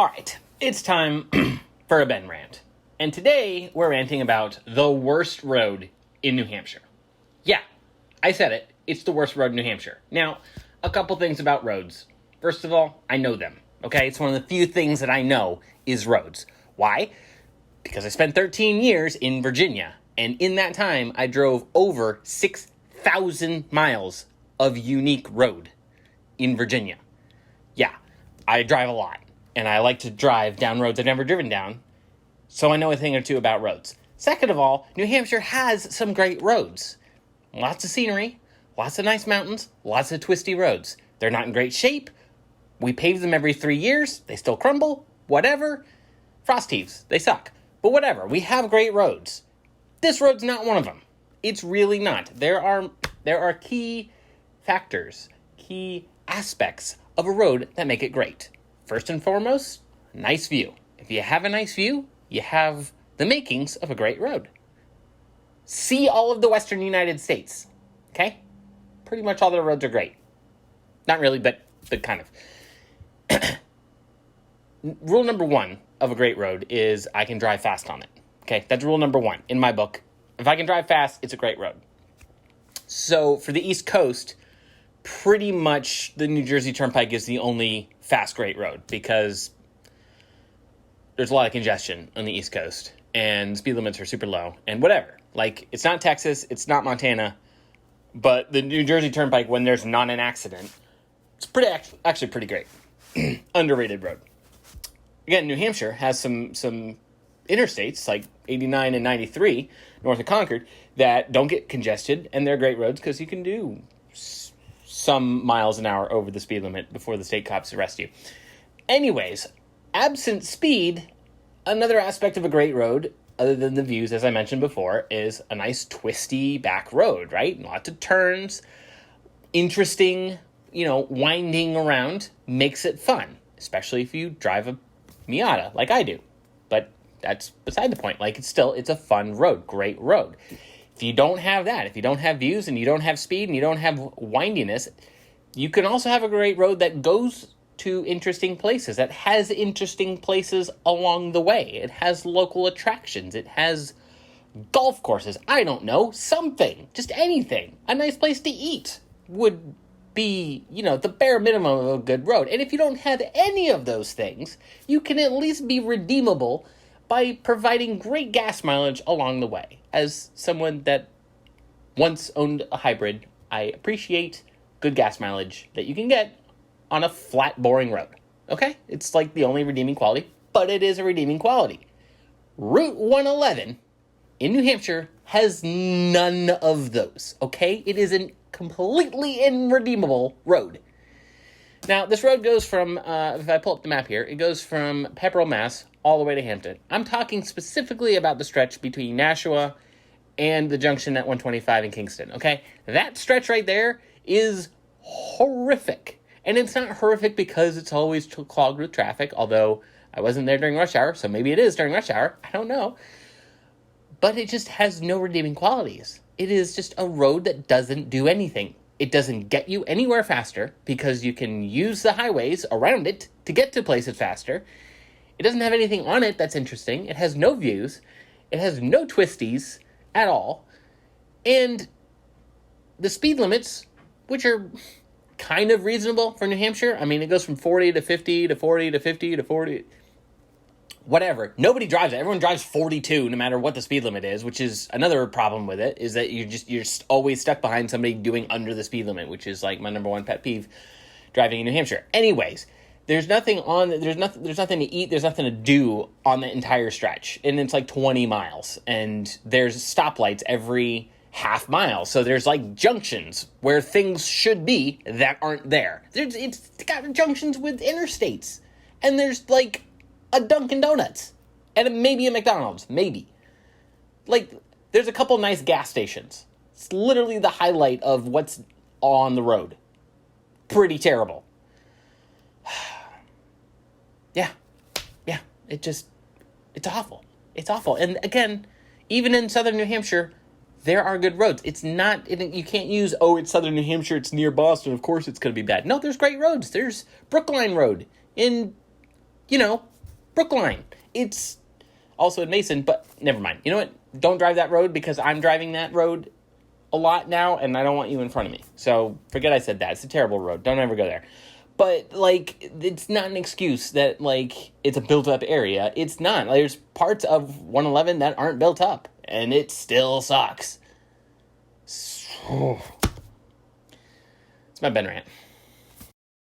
All right, it's time for a Ben rant. And today we're ranting about the worst road in New Hampshire. Yeah, I said it. It's the worst road in New Hampshire. Now, a couple things about roads. First of all, I know them, okay? It's one of the few things that I know is roads. Why? Because I spent 13 years in Virginia, and in that time, I drove over 6,000 miles of unique road in Virginia. Yeah, I drive a lot, and I like to drive down roads I've never driven down, so I know a thing or two about roads. Second of all, New Hampshire has some great roads. Lots of scenery, lots of nice mountains, lots of twisty roads. They're not in great shape. We pave them every 3 years. They still crumble. Whatever. Frost heaves. They suck. But whatever. We have great roads. This road's not one of them. It's really not. There are key factors, key aspects of a road that make it great. First and foremost, nice view. If you have a nice view, you have the makings of a great road. See all of the western United States. Okay? Pretty much all the roads are great. Not really, but kind of. Rule number one of a great road is I can drive fast on it. Okay, that's rule number one in my book. If I can drive fast, it's a great road. So for the East Coast, pretty much the New Jersey Turnpike is the only fast great road because there's a lot of congestion on the East Coast and speed limits are super low and whatever. Like, it's not Texas, it's not Montana, but the New Jersey Turnpike, when there's not an accident, it's actually pretty great. Underrated road. Again, New Hampshire has some interstates, like 89 and 93, north of Concord, that don't get congested, and they're great roads because you can do some miles an hour over the speed limit before the state cops arrest you. Anyways, absent speed, another aspect of a great road, other than the views, as I mentioned before, is a nice twisty back road, right? Lots of turns, interesting, winding around, makes it fun, especially if you drive a Miata like I do. But that's beside the point. Like, it's a fun road, great road. If you don't have that, if you don't have views and you don't have speed and you don't have windiness, you can also have a great road that goes to interesting places, that has interesting places along the way. It has local attractions. It has golf courses. I don't know, something, just anything. A nice place to eat would be, the bare minimum of a good road. And if you don't have any of those things, you can at least be redeemable by providing great gas mileage along the way. As someone that once owned a hybrid, I appreciate good gas mileage that you can get on a flat, boring road. Okay? It's like the only redeeming quality, but it is a redeeming quality. Route 111 in New Hampshire has none of those. Okay? It is a completely irredeemable road. Now, this road goes from, if I pull up the map here, it goes from Pepperell, Mass, all the way to Hampton. I'm talking specifically about the stretch between Nashua and the junction at 125 in Kingston, okay? That stretch right there is horrific. And it's not horrific because it's always clogged with traffic, although I wasn't there during rush hour, so maybe it is during rush hour. I don't know. But it just has no redeeming qualities. It is just a road that doesn't do anything. It doesn't get you anywhere faster because you can use the highways around it to get to places faster. It doesn't have anything on it that's interesting. It has no views. It has no twisties at all. And the speed limits, which are kind of reasonable for New Hampshire. I mean, it goes from 40 to 50 to 40 to 50 to 40. Whatever. Nobody drives it. Everyone drives 42 no matter what the speed limit is, which is another problem with it, is that you're always stuck behind somebody doing under the speed limit, which is like my number one pet peeve driving in New Hampshire. Anyways, there's nothing to eat, there's nothing to do on the entire stretch. And it's like 20 miles. And there's stoplights every half mile. So there's like junctions where things should be that aren't there. It's got junctions with interstates. And there's like a Dunkin' Donuts and maybe a McDonald's, maybe. Like, there's a couple nice gas stations. It's literally the highlight of what's on the road. Pretty terrible. Yeah, it's awful. It's awful. And again, even in southern New Hampshire, there are good roads. It's not, you can't use, it's southern New Hampshire, it's near Boston, of course it's going to be bad. No, there's great roads. There's Brookline Road in, Brookline. It's also in Mason, but never mind. You know what? Don't drive that road because I'm driving that road a lot now, and I don't want you in front of me. So forget I said that. It's a terrible road. Don't ever go there. But, like, it's not an excuse that, like, it's a built-up area. It's not. Like, there's parts of 111 that aren't built up, and it still sucks. It's my Ben rant.